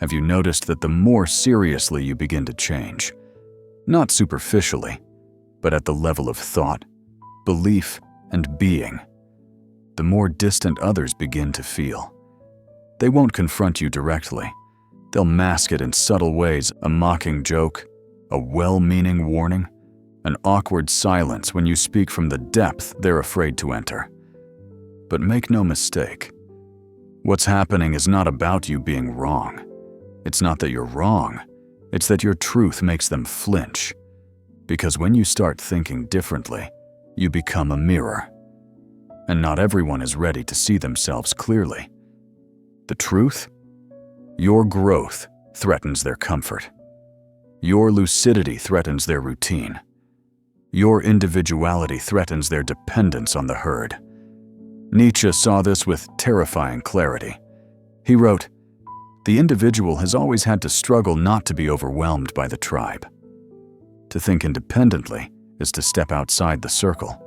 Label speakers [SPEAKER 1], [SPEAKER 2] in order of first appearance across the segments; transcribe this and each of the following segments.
[SPEAKER 1] Have you noticed that the more seriously you begin to change, not superficially, but at the level of thought, belief, and being, the more distant others begin to feel? They won't confront you directly. They'll mask it in subtle ways, a mocking joke, a well-meaning warning, an awkward silence when you speak from the depth they're afraid to enter. But make no mistake, what's happening is not about you being wrong. It's not that you're wrong, it's that your truth makes them flinch. Because when you start thinking differently, you become a mirror. And not everyone is ready to see themselves clearly. The truth? Your growth threatens their comfort. Your lucidity threatens their routine. Your individuality threatens their dependence on the herd. Nietzsche saw this with terrifying clarity. He wrote, "The individual has always had to struggle not to be overwhelmed by the tribe. To think independently is to step outside the circle.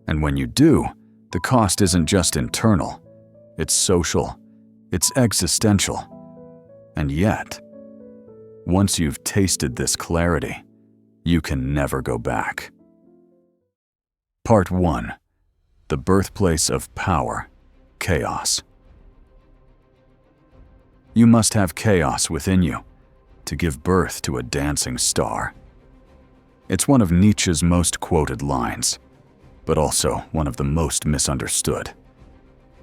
[SPEAKER 1] And when you do, the cost isn't just internal, it's social, it's existential. And yet, once you've tasted this clarity, you can never go back." Part 1. The birthplace of power, chaos. You must have chaos within you to give birth to a dancing star. It's one of Nietzsche's most quoted lines, but also one of the most misunderstood.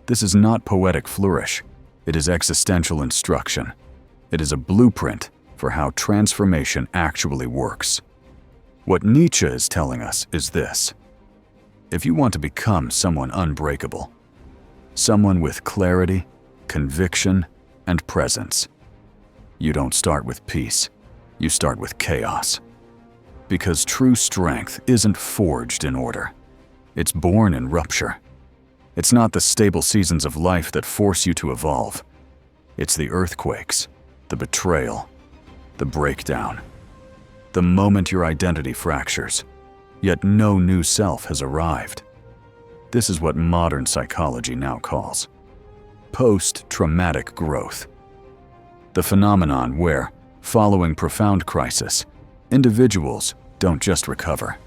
[SPEAKER 1] This is not poetic flourish, it is existential instruction. It is a blueprint for how transformation actually works. What Nietzsche is telling us is this: if you want to become someone unbreakable, someone with clarity, conviction, and presence, you don't start with peace, you start with chaos. Because true strength isn't forged in order, it's born in rupture. It's not the stable seasons of life that force you to evolve. It's the earthquakes, the betrayal, the breakdown, the moment your identity fractures, yet no new self has arrived. This is what modern psychology now calls post-traumatic growth. The phenomenon where, following profound crisis, individuals don't just recover,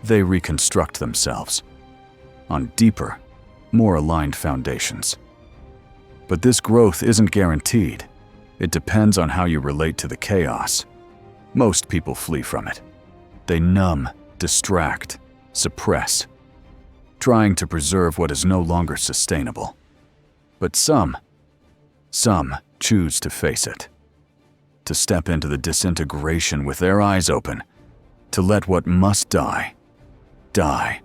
[SPEAKER 1] they reconstruct themselves on deeper, more aligned foundations. But this growth isn't guaranteed. It depends on how you relate to the chaos. Most people flee from it. They numb, distract, suppress, trying to preserve what is no longer sustainable. But some choose to face it, to step into the disintegration with their eyes open, to let what must die, die,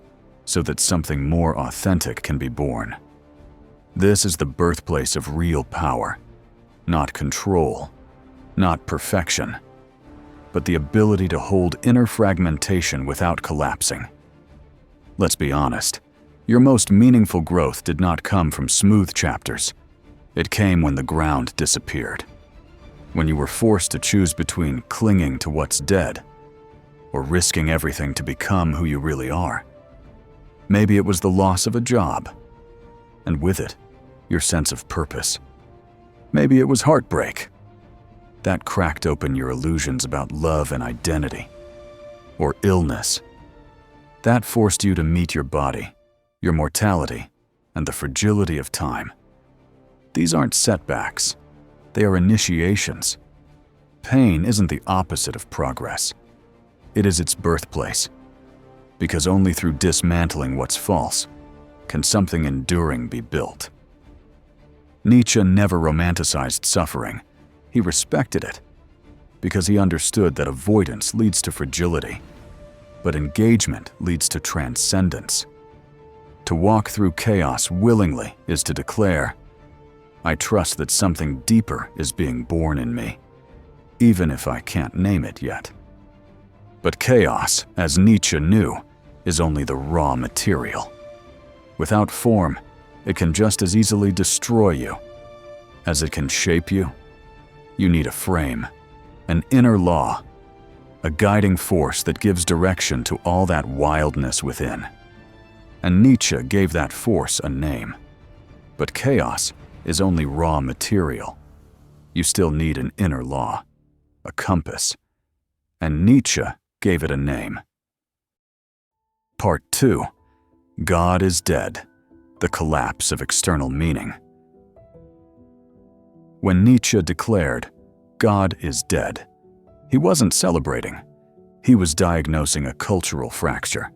[SPEAKER 1] so that something more authentic can be born. This is the birthplace of real power, not control, not perfection, but the ability to hold inner fragmentation without collapsing. Let's be honest, your most meaningful growth did not come from smooth chapters. It came when the ground disappeared, when you were forced to choose between clinging to what's dead or risking everything to become who you really are. Maybe it was the loss of a job, and with it, your sense of purpose. Maybe it was heartbreak. That cracked open your illusions about love and identity. Or illness. That forced you to meet your body, your mortality, and the fragility of time. These aren't setbacks. They are initiations. Pain isn't the opposite of progress. It is its birthplace. Because only through dismantling what's false can something enduring be built. Nietzsche never romanticized suffering. He respected it, because he understood that avoidance leads to fragility, but engagement leads to transcendence. To walk through chaos willingly is to declare, I trust that something deeper is being born in me, even if I can't name it yet. But chaos, as Nietzsche knew, is only the raw material. Without form, it can just as easily destroy you as it can shape you. You need a frame, an inner law, a guiding force that gives direction to all that wildness within. And Nietzsche gave that force a name. But chaos is only raw material. you still need an inner law, a compass. And Nietzsche gave it a name. Part 2. God is Dead. The Collapse of External Meaning. When Nietzsche declared, "God is dead," he wasn't celebrating. He was diagnosing a cultural fracture,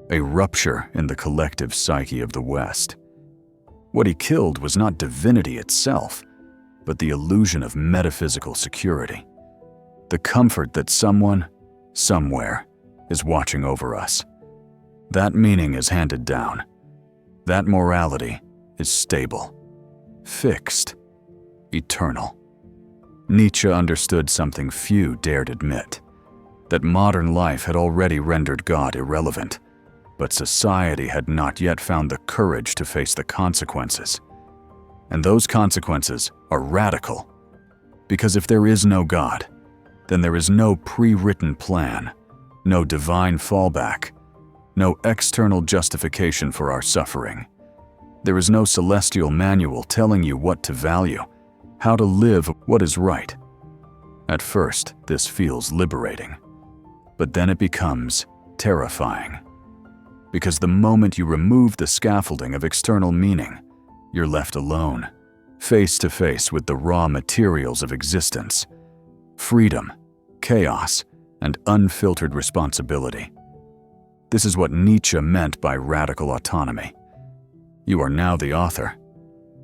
[SPEAKER 1] a rupture in the collective psyche of the West. What he killed was not divinity itself, but the illusion of metaphysical security, the comfort that someone, somewhere, is watching over us. That meaning is handed down. That morality is stable, fixed, eternal. Nietzsche understood something few dared admit, that modern life had already rendered God irrelevant, but society had not yet found the courage to face the consequences. And those consequences are radical, because if there is no God, then there is no pre-written plan, no divine fallback, no external justification for our suffering. There is no celestial manual telling you what to value, how to live what is right. At first, this feels liberating, but then it becomes terrifying. Because the moment you remove the scaffolding of external meaning, you're left alone, face to face with the raw materials of existence: freedom, chaos, and unfiltered responsibility. This is what Nietzsche meant by radical autonomy. You are now the author,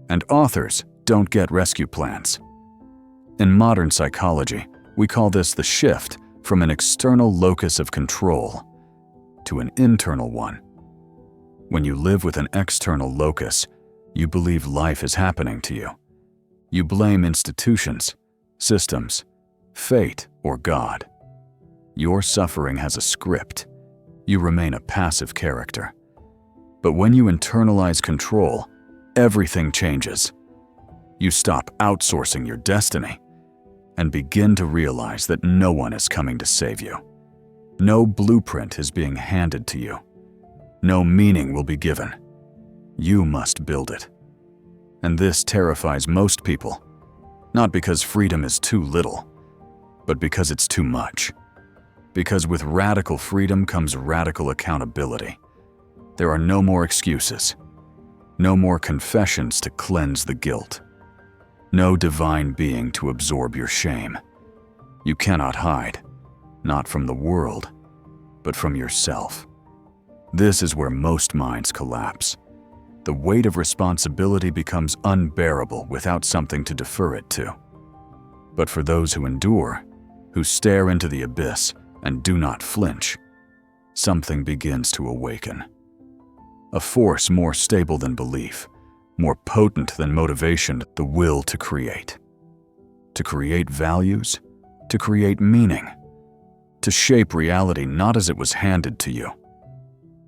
[SPEAKER 1] and authors don't get rescue plans. In modern psychology, we call this the shift from an external locus of control to an internal one. When you live with an external locus, you believe life is happening to you. You blame institutions, systems, fate, or God. Your suffering has a script. You remain a passive character. But when you internalize control, everything changes. You stop outsourcing your destiny and begin to realize that no one is coming to save you. No blueprint is being handed to you. No meaning will be given. You must build it. And this terrifies most people, not because freedom is too little, but because it's too much. Because with radical freedom comes radical accountability. There are no more excuses, no more confessions to cleanse the guilt, no divine being to absorb your shame. You cannot hide, not from the world, but from yourself. This is where most minds collapse. The weight of responsibility becomes unbearable without something to defer it to. But for those who endure, who stare into the abyss and do not flinch, something begins to awaken. A force more stable than belief, more potent than motivation, the will to create. To create values, to create meaning, to shape reality not as it was handed to you,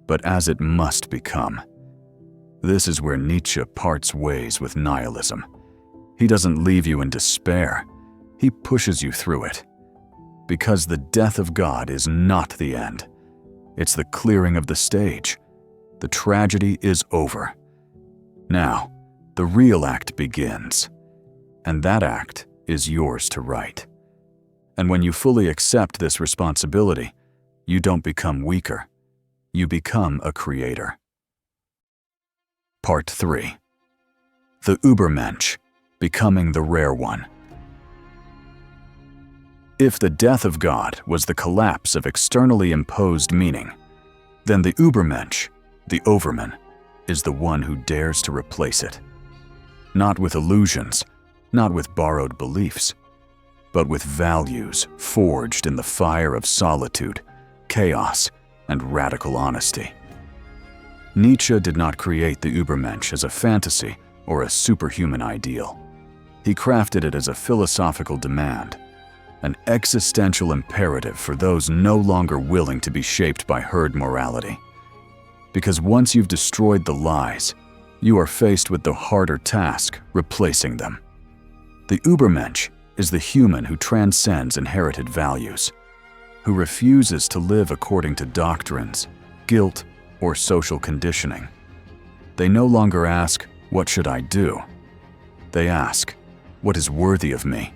[SPEAKER 1] but as it must become. This is where Nietzsche parts ways with nihilism. He doesn't leave you in despair. He pushes you through it. Because the death of God is not the end. It's the clearing of the stage. The tragedy is over. Now, the real act begins. And that act is yours to write. And when you fully accept this responsibility, you don't become weaker. You become a creator. Part 3. The Übermensch, becoming the rare one. If the death of God was the collapse of externally imposed meaning, then the Übermensch, the overman, is the one who dares to replace it. Not with illusions, not with borrowed beliefs, but with values forged in the fire of solitude, chaos, and radical honesty. Nietzsche did not create the Übermensch as a fantasy or a superhuman ideal. He crafted it as a philosophical demand, an existential imperative for those no longer willing to be shaped by herd morality. Because once you've destroyed the lies, you are faced with the harder task, replacing them. The Übermensch is the human who transcends inherited values, who refuses to live according to doctrines, guilt, or social conditioning. They no longer ask, "What should I do?" They ask, what is worthy of me.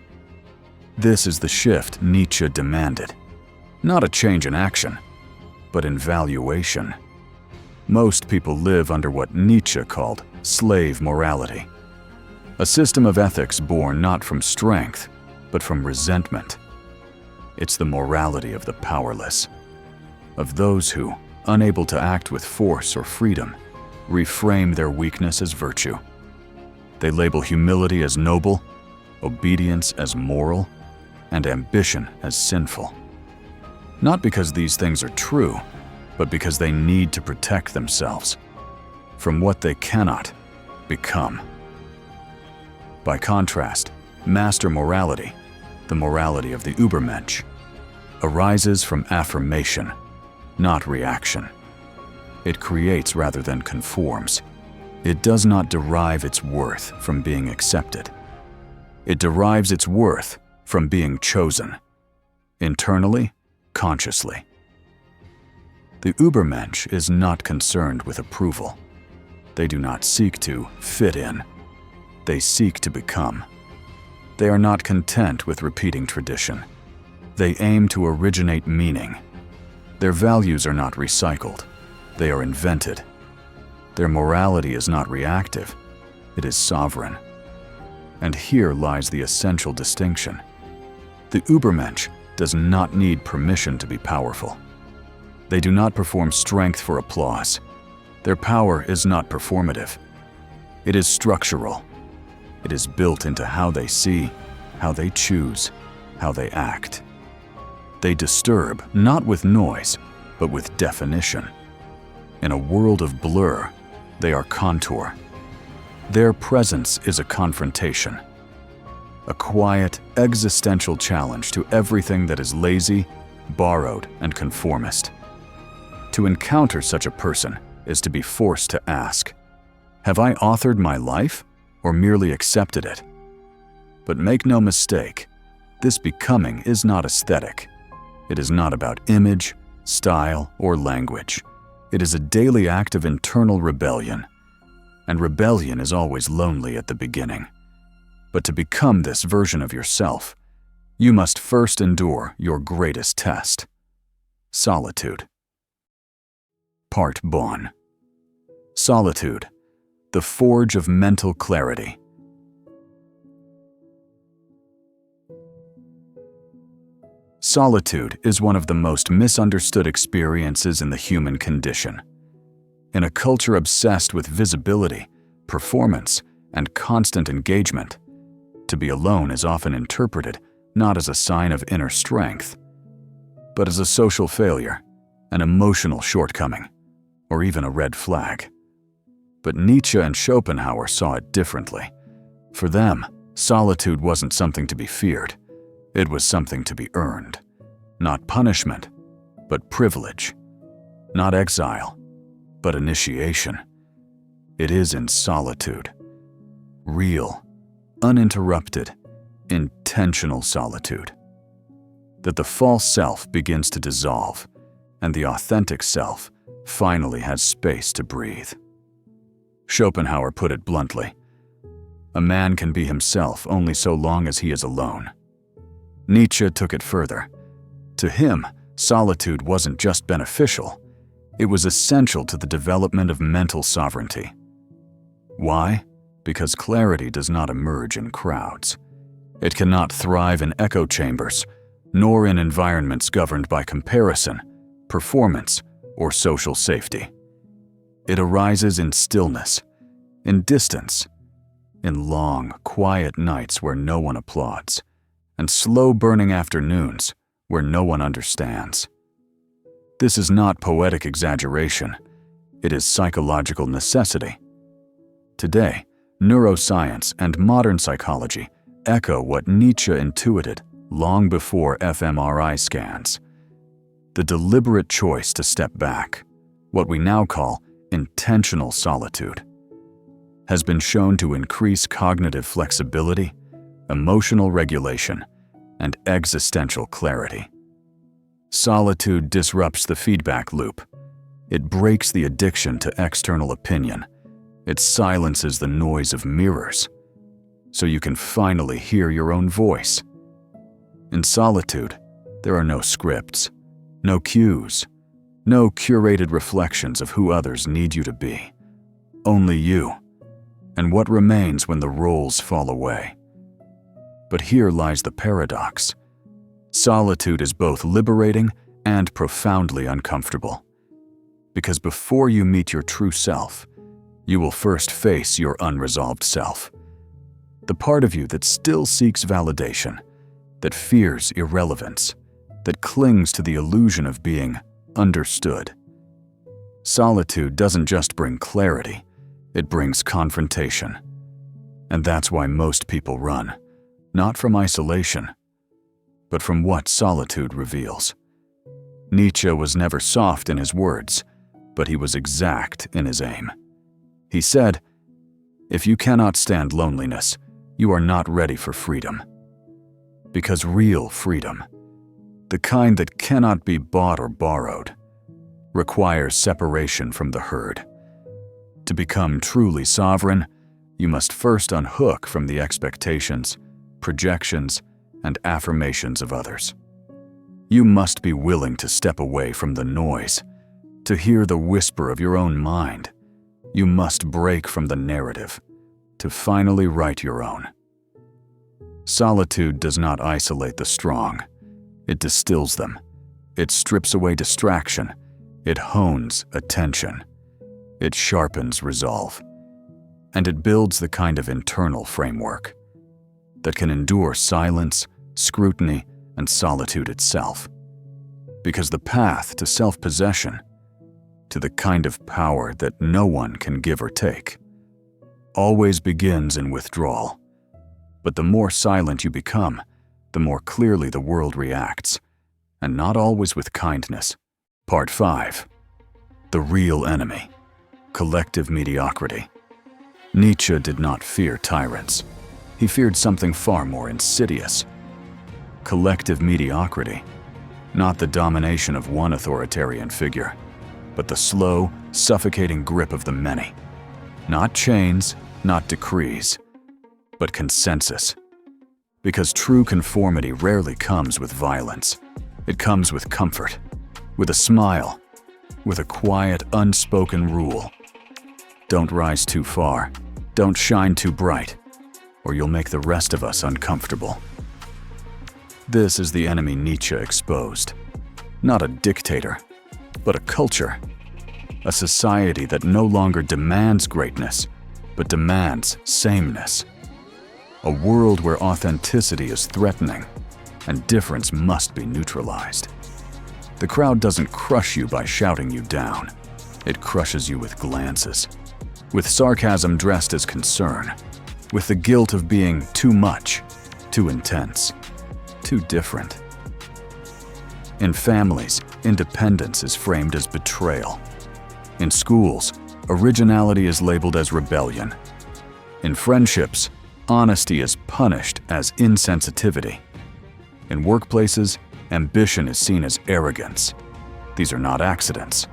[SPEAKER 1] This is the shift Nietzsche demanded. Not a change in action, but in valuation. Most people live under what Nietzsche called slave morality, a system of ethics born not from strength, but from resentment. It's the morality of the powerless, of those who, unable to act with force or freedom, reframe their weakness as virtue. They label humility as noble, obedience as moral, and ambition as sinful. Not because these things are true, but because they need to protect themselves from what they cannot become. By contrast, master morality, the morality of the Übermensch, arises from affirmation, not reaction. It creates rather than conforms. It does not derive its worth from being accepted. It derives its worth from being chosen, internally, consciously. The Übermensch is not concerned with approval. They do not seek to fit in. They seek to become. They are not content with repeating tradition. They aim to originate meaning. Their values are not recycled. They are invented. Their morality is not reactive. It is sovereign. And here lies the essential distinction. The Übermensch does not need permission to be powerful. They do not perform strength for applause. Their power is not performative. It is structural. It is built into how they see, how they choose, how they act. They disturb not with noise, but with definition. In a world of blur, they are contour. Their presence is a confrontation, a quiet, existential challenge to everything that is lazy, borrowed, and conformist. To encounter such a person is to be forced to ask, have I authored my life or merely accepted it? But make no mistake, this becoming is not aesthetic. It is not about image, style, or language. It is a daily act of internal rebellion. And rebellion is always lonely at the beginning. But to become this version of yourself, you must first endure your greatest test: solitude. Part 1. Solitude, the forge of mental clarity. Solitude is one of the most misunderstood experiences in the human condition. In a culture obsessed with visibility, performance, and constant engagement, to be alone is often interpreted not as a sign of inner strength, but as a social failure, an emotional shortcoming, or even a red flag. But Nietzsche and Schopenhauer saw it differently. For them, solitude wasn't something to be feared. It was something to be earned. Not punishment, but privilege. Not exile, but initiation. It is in solitude. Real, uninterrupted, intentional solitude that the false self begins to dissolve and the authentic self finally has space to breathe. Schopenhauer put it bluntly, a man can be himself only so long as he is alone. Nietzsche took it further. To him, solitude wasn't just beneficial, it was essential to the development of mental sovereignty. Why? Because clarity does not emerge in crowds. It cannot thrive in echo chambers, nor in environments governed by comparison, performance, or social safety. It arises in stillness, in distance, in long, quiet nights where no one applauds, and slow-burning afternoons where no one understands. This is not poetic exaggeration. It is psychological necessity. Today, neuroscience and modern psychology echo what Nietzsche intuited long before fMRI scans. The deliberate choice to step back, what we now call intentional solitude, has been shown to increase cognitive flexibility, emotional regulation, and existential clarity. Solitude disrupts the feedback loop. It breaks the addiction to external opinion. It silences the noise of mirrors. so you can finally hear your own voice. In solitude, there are no scripts, no cues, no curated reflections of who others need you to be. Only you, and what remains when the roles fall away. But here lies the paradox. Solitude is both liberating and profoundly uncomfortable. Because before you meet your true self, you will first face your unresolved self. The part of you that still seeks validation, that fears irrelevance, that clings to the illusion of being understood. Solitude doesn't just bring clarity, it brings confrontation. And that's why most people run, not from isolation, but from what solitude reveals. Nietzsche was never soft in his words, but he was exact in his aim. He said, "If you cannot stand loneliness, you are not ready for freedom." Because real freedom, the kind that cannot be bought or borrowed, requires separation from the herd. To become truly sovereign, you must first unhook from the expectations, projections, and affirmations of others. You must be willing to step away from the noise, to hear the whisper of your own mind. You must break from the narrative, to finally write your own. Solitude does not isolate the strong. It distills them. It strips away distraction. It hones attention. It sharpens resolve. And it builds the kind of internal framework that can endure silence, scrutiny, and solitude itself. Because the path to self-possession, to the kind of power that no one can give or take, always begins in withdrawal. But the more silent you become, the more clearly the world reacts, and not always with kindness. Part 5. The real enemy. Collective mediocrity. Nietzsche did not fear tyrants. He feared something far more insidious. Collective mediocrity. Not the domination of one authoritarian figure, but the slow, suffocating grip of the many. Not chains, not decrees, but consensus. Because true conformity rarely comes with violence. It comes with comfort, with a smile, with a quiet, unspoken rule. Don't rise too far, don't shine too bright, or you'll make the rest of us uncomfortable. This is the enemy Nietzsche exposed. Not a dictator, but a culture. A society that no longer demands greatness, but demands sameness. A world where authenticity is threatening and difference must be neutralized. The crowd doesn't crush you by shouting you down. It crushes you with glances, with sarcasm dressed as concern, with the guilt of being too much, too intense, too different. In families, independence is framed as betrayal. In schools, originality is labeled as rebellion. In friendships, honesty is punished as insensitivity. In workplaces, ambition is seen as arrogance. These are not accidents.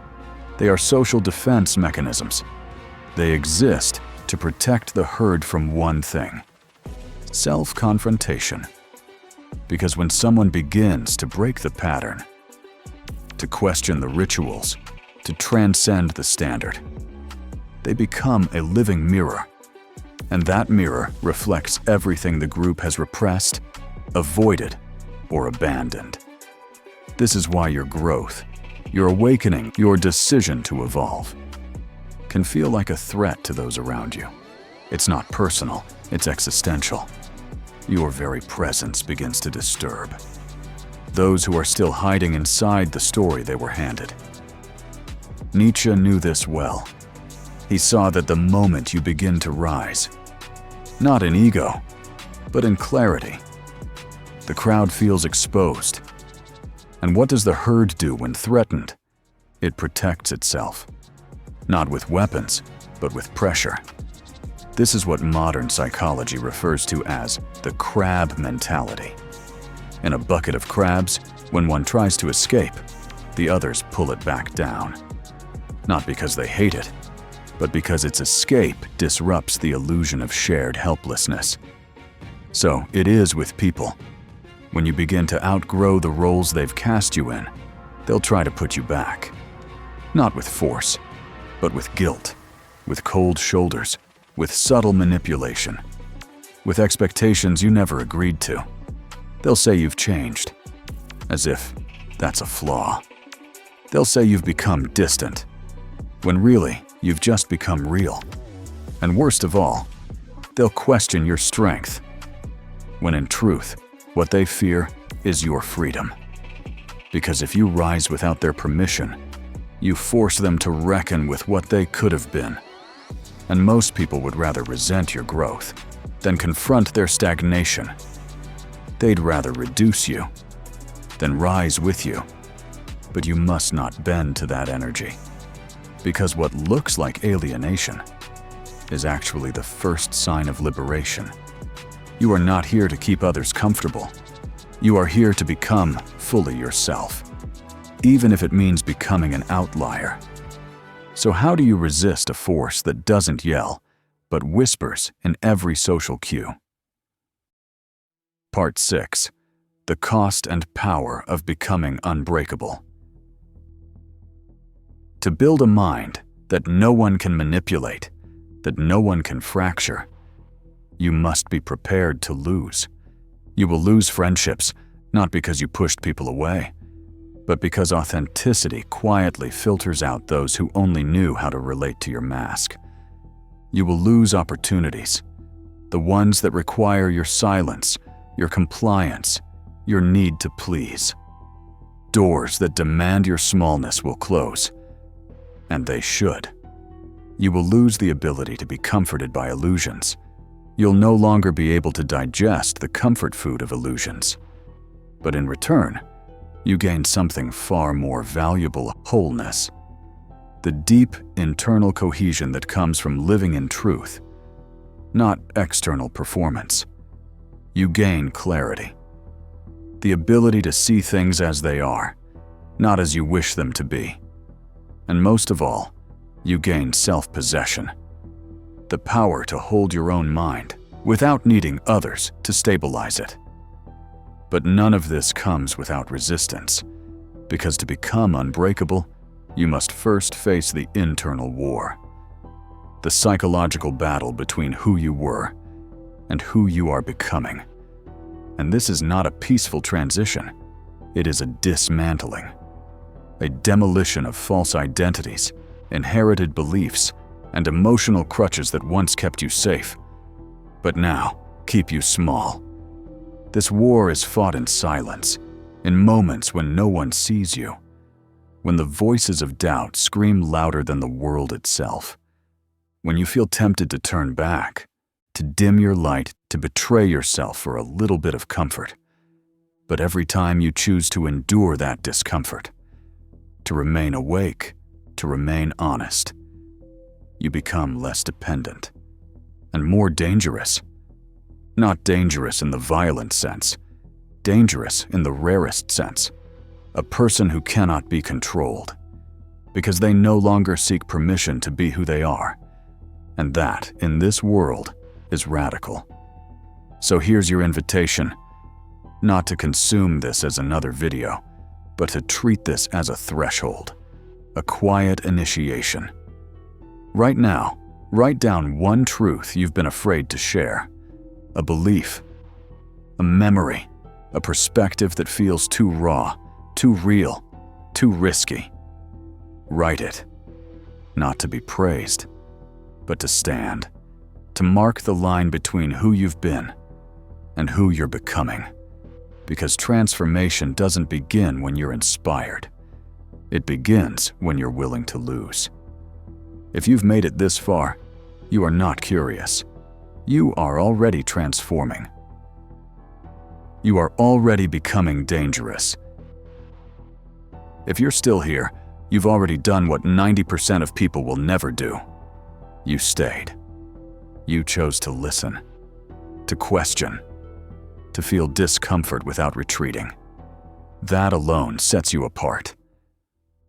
[SPEAKER 1] They are social defense mechanisms. They exist to protect the herd from one thing: self-confrontation. Because when someone begins to break the pattern, to question the rituals, to transcend the standard, they become a living mirror. And that mirror reflects everything the group has repressed, avoided, or abandoned. This is why your growth, your awakening, your decision to evolve can feel like a threat to those around you. It's not personal, it's existential. Your very presence begins to disturb those who are still hiding inside the story they were handed. Nietzsche knew this well. He saw that the moment you begin to rise, not in ego, but in clarity, the crowd feels exposed. And what does the herd do when threatened? It protects itself. Not with weapons, but with pressure. This is what modern psychology refers to as the crab mentality. In a bucket of crabs, when one tries to escape, the others pull it back down. Not because they hate it, but because its escape disrupts the illusion of shared helplessness. So it is with people. When you begin to outgrow the roles they've cast you in, they'll try to put you back. Not with force, but with guilt, with cold shoulders, with subtle manipulation, with expectations you never agreed to. They'll say you've changed, as if that's a flaw. They'll say you've become distant, when really you've just become real. And worst of all, they'll question your strength, when in truth, what they fear is your freedom. Because if you rise without their permission, you force them to reckon with what they could have been. And most people would rather resent your growth than confront their stagnation. They'd rather reduce you than rise with you. But you must not bend to that energy, because what looks like alienation is actually the first sign of liberation. You are not here to keep others comfortable. You are here to become fully yourself, even if it means becoming an outlier. So how do you resist a force that doesn't yell, but whispers in every social cue? Part 6. The cost and power of becoming unbreakable. To build a mind that no one can manipulate, that no one can fracture, you must be prepared to lose. You will lose friendships, not because you pushed people away, but because authenticity quietly filters out those who only knew how to relate to your mask. You will lose opportunities, the ones that require your silence, your compliance, your need to please. Doors that demand your smallness will close, and they should. You will lose the ability to be comforted by illusions. You'll no longer be able to digest the comfort food of illusions. But in return, you gain something far more valuable: wholeness. The deep internal cohesion that comes from living in truth, not external performance. You gain clarity. The ability to see things as they are, not as you wish them to be. And most of all, you gain self-possession. The power to hold your own mind without needing others to stabilize it. But none of this comes without resistance, because to become unbreakable, you must first face the internal war, the psychological battle between who you were and who you are becoming. And this is not a peaceful transition, it is a dismantling, a demolition of false identities, inherited beliefs, and emotional crutches that once kept you safe, but now keep you small. This war is fought in silence, in moments when no one sees you, when the voices of doubt scream louder than the world itself, when you feel tempted to turn back, to dim your light, to betray yourself for a little bit of comfort. But every time you choose to endure that discomfort, to remain awake, to remain honest, you become less dependent and more dangerous. Not dangerous in the violent sense, dangerous in the rarest sense. A person who cannot be controlled, because they no longer seek permission to be who they are. And that, in this world, is radical. So here's your invitation, not to consume this as another video, but to treat this as a threshold, a quiet initiation. Right now, write down one truth you've been afraid to share, a belief, a memory, a perspective that feels too raw, too real, too risky. Write it, not to be praised, but to stand, to mark the line between who you've been and who you're becoming. Because transformation doesn't begin when you're inspired. It begins when you're willing to lose. If you've made it this far, you are not curious. You are already transforming. You are already becoming dangerous. If you're still here, you've already done what 90% of people will never do. You stayed. You chose to listen, to question, to feel discomfort without retreating. That alone sets you apart.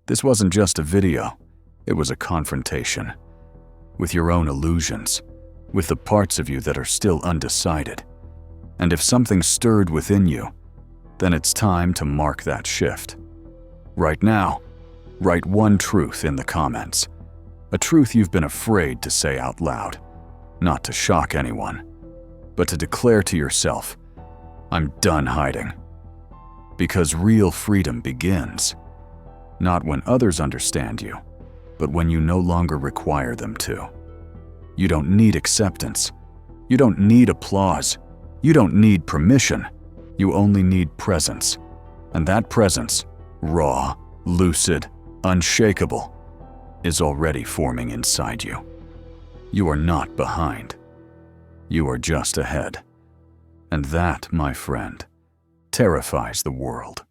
[SPEAKER 1] This wasn't just a video, it was a confrontation with your own illusions, with the parts of you that are still undecided, And if something stirred within you, then it's time to mark that shift. Right now, write one truth in the comments. A truth you've been afraid to say out loud, not to shock anyone, but to declare to yourself, I'm done hiding. Because real freedom begins, not when others understand you, but when you no longer require them to. You don't need acceptance. You don't need applause. You don't need permission. You only need presence. And that presence, raw, lucid, unshakable, is already forming inside you. You are not behind. You are just ahead. And that, my friend, terrifies the world.